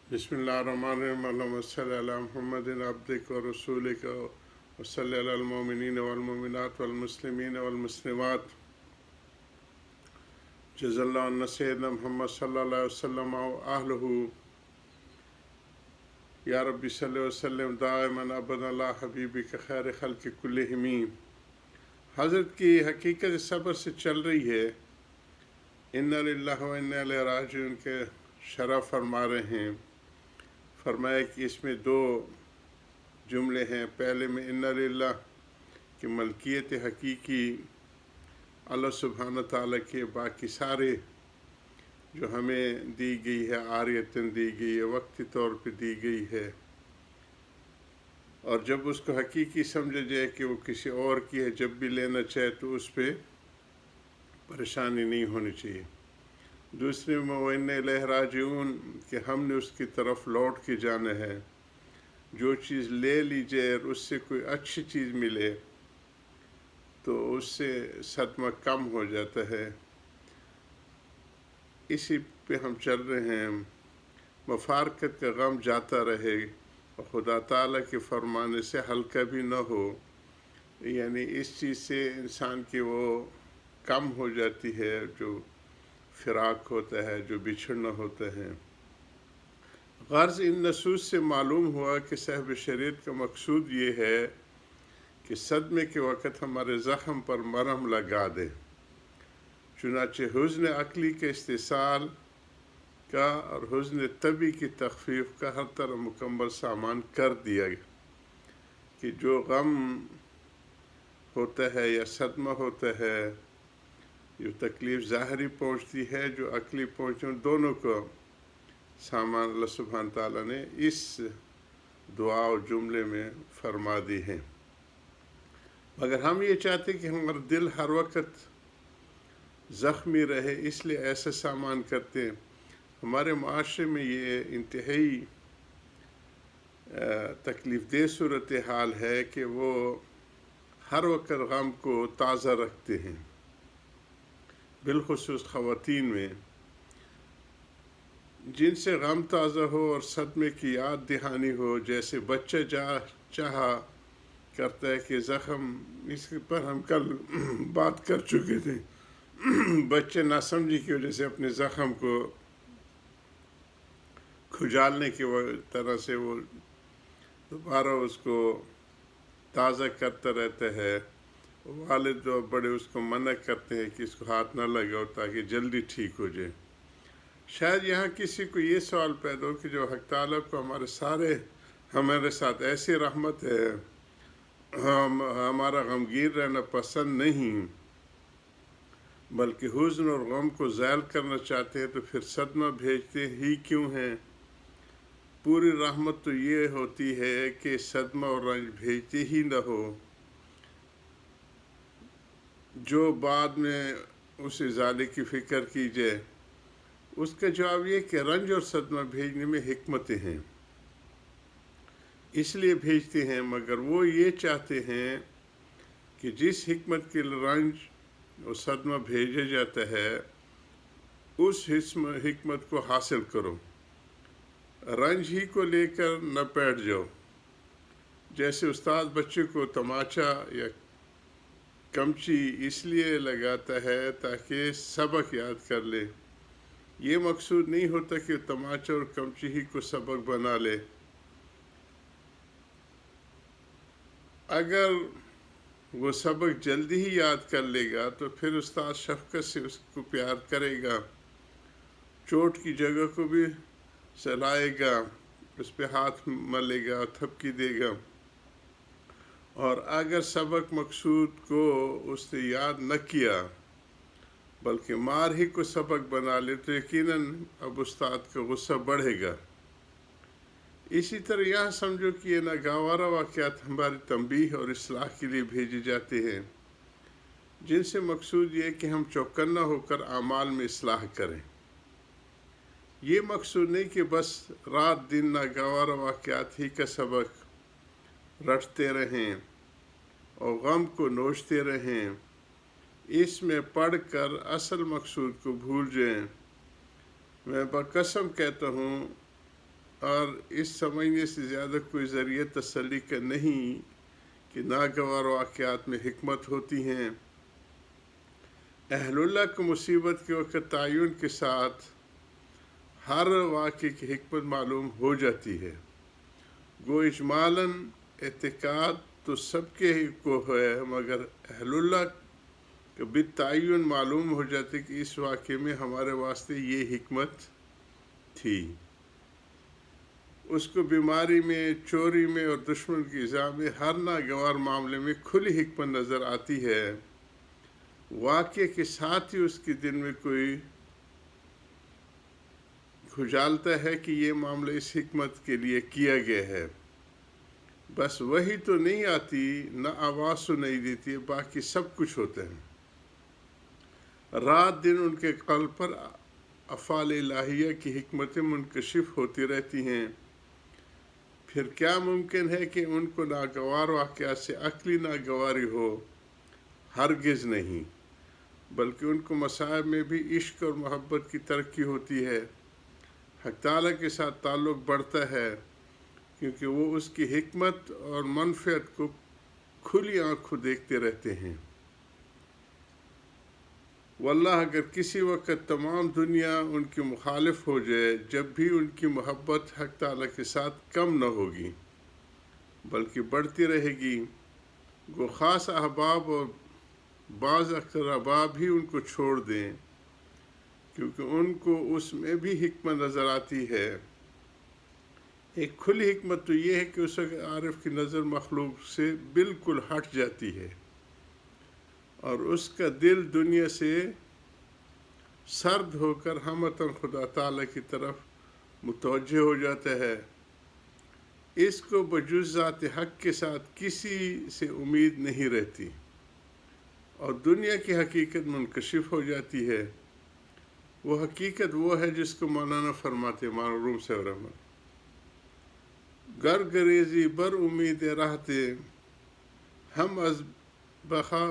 बिस्मिल्लाहिर्रहमानिर्रहीम अल्लाहुम्मा सल्लि अला मुहम्मदिन अब्दिक व रसूलिक व सल्लि अलल मोमिनीन वल मोमिनात वल मुस्लिमीन वल मुस्लिमात जज़ल्लाहु अन्ना सय्यदना मुहम्मद सल्लल्लाहु अलैहि वसल्लम व अहलहु या रब्बी सल्लि व सल्लिम दाइमन अबदा अला हबीबिक खैर खल्क़ि कुल्लिहिम। हज़रत की हकीकत सब्र से चल रही है। इन्ना लिल्लाहि व इन्ना इलैहि राजिऊन के शरह फरमा रहे हैं। फरमाया कि इसमें दो जुमले हैं। पहले में इन्ना लिल्लाह कि मलकियत हकीकी अल्लाह सुब्हान ताला के, बाकी सारे जो हमें दी गई है आरियतन दी गई है, वक्ती तौर पे दी गई है, और जब उसको हकीकी समझा जाए कि वो किसी और की है, जब भी लेना चाहे तो उस पर परेशानी नहीं होनी चाहिए। दूसरे में व इन्ना इलैहि राजिऊन कि हमने उसकी तरफ लौट के जाना है। जो चीज़ ले ली जाए और उससे कोई अच्छी चीज़ मिले तो उससे सदमा कम हो जाता है। इसी पे हम चल रहे हैं। मफारकत का गम जाता रहे और खुदा ताला के फरमाने से हल्का भी न हो, यानी इस चीज़ से इंसान की वो कम हो जाती है जो फ़िराक होता है, जो बिछड़ना होता है। गर्ज़ इन नसूस से मालूम हुआ कि साहिब शरीयत का मकसूद ये है कि सदमे के वक़्त हमारे ज़ख़म पर मरहम लगा दे। चुनाचे हुज़्न अक़ली के इस्तिसाल का और हुज़्न तबी की तख़फ़ीफ़ का हर तरह मुकम्मल सामान कर दिया कि जो गम होता है या सदमा होता है, जो तकलीफ़ ज़ाहरी पहुँचती है, जो अक़ली पहुँचे, दोनों को सामान अल्लाह सुब्हान ताला ने इस दुआ और जुमले में फरमा दी है। मगर हम ये चाहते कि हमारा दिल हर वक्त ज़ख्मी रहे, इसलिए ऐसा सामान करते हैं। हमारे माशरे में ये इंतहाई तकलीफ़ दह सूरत हाल है कि वो हर वक्त गम को ताज़ा रखते हैं, बिलखुसूस ख़वातीन में, जिनसे गम ताज़ा हो और सदमे की याद दहानी हो। जैसे बच्चा चाहा करता है कि ज़ख़म, इस पर हम कल बात कर चुके थे। बच्चे नासमझी की वजह से अपने ज़ख़म को खुजालने की तरह से वो दोबारा उसको ताज़ा करता रहता है। वालिद और बड़े उसको मना करते हैं कि इसको हाथ ना लगाओ ताकि जल्दी ठीक हो जाए। शायद यहाँ किसी को ये सवाल पैदा हो कि जो हक़ ताला को हमारे साथ ऐसी रहमत है, हम हमारा गमगीन रहना पसंद नहीं बल्कि हुज़्न और गम को ज़ायल करना चाहते हैं, तो फिर सदमा भेजते ही क्यों हैं? पूरी रहमत तो ये होती है कि सदमा और रंज भेजते ही न हो। जो बाद में उस इज़ाले की फ़िक्र की जाए, उसका जवाब ये कि रंज और सदमा भेजने में हिकमतें हैं, इसलिए भेजते हैं। मगर वो ये चाहते हैं कि जिस हिकमत के रंज और सदमा भेजा जाता है उस हिकमत को हासिल करो, रंज ही को लेकर न बैठ जाओ। जैसे उस्ताद बच्चे को तमाचा या कमची इसलिए लगाता है ताकि सबक याद कर ले। ये मकसूद नहीं होता कि तमाचा और कमची ही को सबक बना ले। अगर वो सबक जल्दी ही याद कर लेगा तो फिर उस्ताद शफ़क़त से उसको प्यार करेगा, चोट की जगह को भी सहलाएगा, उस पर हाथ मलेगा, थपकी देगा। और अगर सबक मकसूद को उसने याद न किया बल्कि मार ही को सबक बना ले तो यकीनन अब उस्ताद का गुस्सा बढ़ेगा। इसी तरह यहाँ समझो कि ये नागवारा वाक़यात हमारी तंबीह और इस्लाह के लिए भेजे जाते हैं, जिनसे मकसूद ये कि हम चौकन्ना होकर आमाल में इस्लाह करें। ये मकसूद नहीं कि बस रात दिन नागवारा वाक़यात ही का सबक रटते रहें और गम को नोचते रहें, इसमें पढ़कर असल मकसूद को भूल जाएं। मैं बकसम कहता हूँ اور اس سمجھنے سے زیادہ کوئی ذریعہ تسلی کا نہیں کہ ناگوار واقعات میں حکمت ہوتی ہیں۔ اہل اللہ کو مصیبت کے وقت تعین کے ساتھ ہر واقعے کی حکمت معلوم ہو جاتی ہے۔ گو اجمالاً اعتقاد تو سب کے ہی کو ہے، مگر اہل اللہ کو بالتعین معلوم ہو جاتے کہ اس واقعے میں ہمارے واسطے یہ حکمت تھی۔ اس کو بیماری میں، چوری میں اور دشمن کی ایذا میں، ہر ناگوار معاملے میں کھلی حکمت نظر آتی ہے۔ واقعے کے ساتھ ہی اس کے دل میں کوئی کھجالتا ہے کہ یہ معاملہ اس حکمت کے لیے کیا گیا ہے۔ بس وہی تو نہیں آتی، نہ آواز سنائی دیتی ہے، باقی سب کچھ ہوتا ہے۔ رات دن ان کے قلب پر افعال الہیہ کی حکمتیں منکشف ہوتی رہتی ہیں۔ پھر کیا ممکن ہے کہ ان کو ناگوار واقعات سے عقلی ناگواری ہو؟ ہرگز نہیں، بلکہ ان کو مصائب میں بھی عشق اور محبت کی ترقی ہوتی ہے۔ حق تعالیٰ کے ساتھ تعلق بڑھتا ہے کیونکہ وہ اس کی حکمت اور منفعت کو کھلی آنکھوں دیکھتے رہتے ہیں۔ واللہ اگر کسی وقت تمام دنیا ان کی مخالف ہو جائے، جب بھی ان کی محبت حق تعالیٰ کے ساتھ کم نہ ہوگی بلکہ بڑھتی رہے گی۔ وہ خاص احباب اور بعض اقرباء بھی ان کو چھوڑ دیں کیونکہ ان کو اس میں بھی حکمت نظر آتی ہے۔ ایک کھلی حکمت تو یہ ہے کہ اس وقت عارف کی نظر مخلوق سے بالکل ہٹ جاتی ہے اور اس کا دل دنیا سے سرد ہو کر ہمتاً خدا تعالیٰ کی طرف متوجہ ہو جاتا ہے۔ اس کو بجز ذات حق کے ساتھ کسی سے امید نہیں رہتی اور دنیا کی حقیقت منکشف ہو جاتی ہے۔ وہ حقیقت وہ ہے جس کو مولانا فرماتے مولانا روم صاحب رحمت، گر گریزی بر امید رہتے ہم از بخا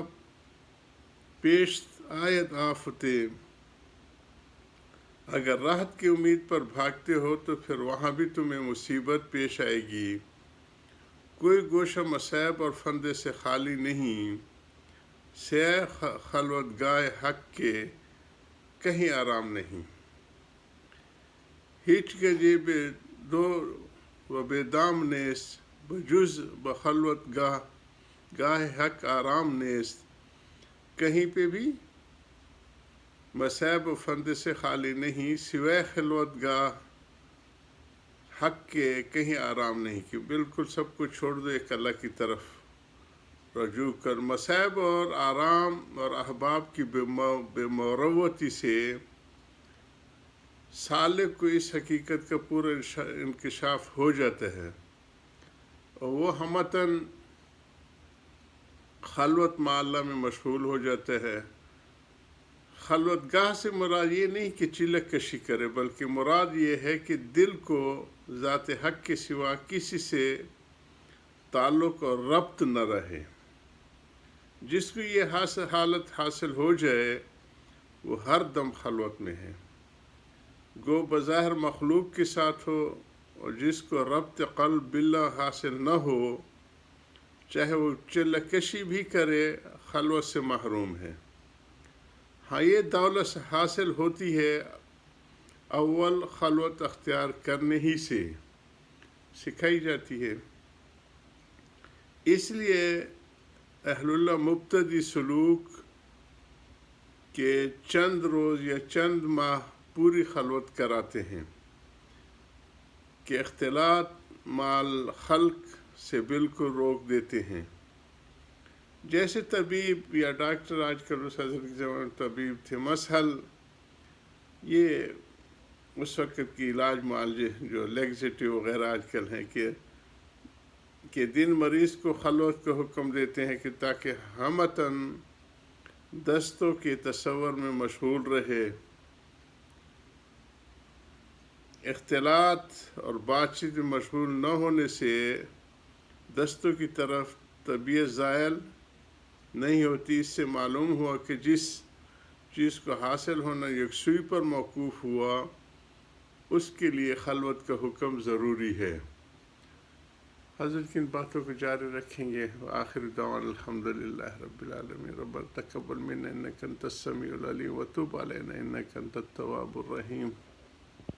پیش آیت آفتے۔ اگر راحت کی امید پر بھاگتے ہو تو پھر وہاں بھی تمہیں مصیبت پیش آئے گی۔ کوئی گوشہ مصائب اور فندے سے خالی نہیں، سیاہ خلوت گاہ حق کے کہیں آرام نہیں۔ ہیچ گجے بے دور و بے دام نیست، بجز بخلوت گاہ حق آرام نیست۔ کہیں پہ بھی مصائب و فندے سے خالی نہیں، سوائے خلوت گاہ حق کے کہیں آرام نہیں، کہ بالکل سب کچھ چھوڑ دو، ایک اللہ کی طرف رجوع کر۔ مصائب اور آرام اور احباب کی بے مروتی سے سالک کو اس حقیقت کا پورا انکشاف ہو جاتا ہے اور وہ ہمتاً خلوت مع اللہ میں مشغول ہو جاتا ہے۔ خلوت گاہ سے مراد یہ نہیں کہ چلک کشی کرے، بلکہ مراد یہ ہے کہ دل کو ذات حق کے سوا کسی سے تعلق اور ربط نہ رہے۔ جس کو یہ حالت حاصل ہو جائے وہ ہر دم خلوت میں ہے، گو بظاہر مخلوق کے ساتھ ہو، اور جس کو ربط قلب باللہ حاصل نہ ہو چاہے وہ چلک کشی بھی کرے، خلوت سے محروم ہے۔ ہاں یہ دولت حاصل ہوتی ہے اول خلوت اختیار کرنے ہی سے سکھائی جاتی ہے۔ اس لیے اہل اللہ مبتدی سلوک کے چند روز یا چند ماہ پوری خلوت کراتے ہیں کہ اختلاط مال خلق سے بالکل روک دیتے ہیں۔ جیسے طبیب یا ڈاکٹر، آج کل اس حضرت کے زمانے میں طبیب تھے، مسحل، یہ اس وقت کی علاج معالجے جو لیگزیٹو وغیرہ آج کل ہیں کہ دن مریض کو خلوت کا حکم دیتے ہیں کہ تاکہ ہمتاً دستوں کے تصور میں مشغول رہے۔ اختلاط اور بات چیت میں مشغول نہ ہونے سے دستوں کی طرف طبیعت زائل نہیں ہوتی۔ اس سے معلوم ہوا کہ جس چیز کو حاصل ہونا یکسوئی پر موقوف ہوا اس کے لیے خلوت کا حکم ضروری ہے۔ حضرت کی ان باتوں کو جاری رکھیں گے۔ آخر دعوانا الحمدللہ رب العالمین، ربنا تقبل منا انک انت السمیع العلیم وتب علینا انک انت التواب الرحیم۔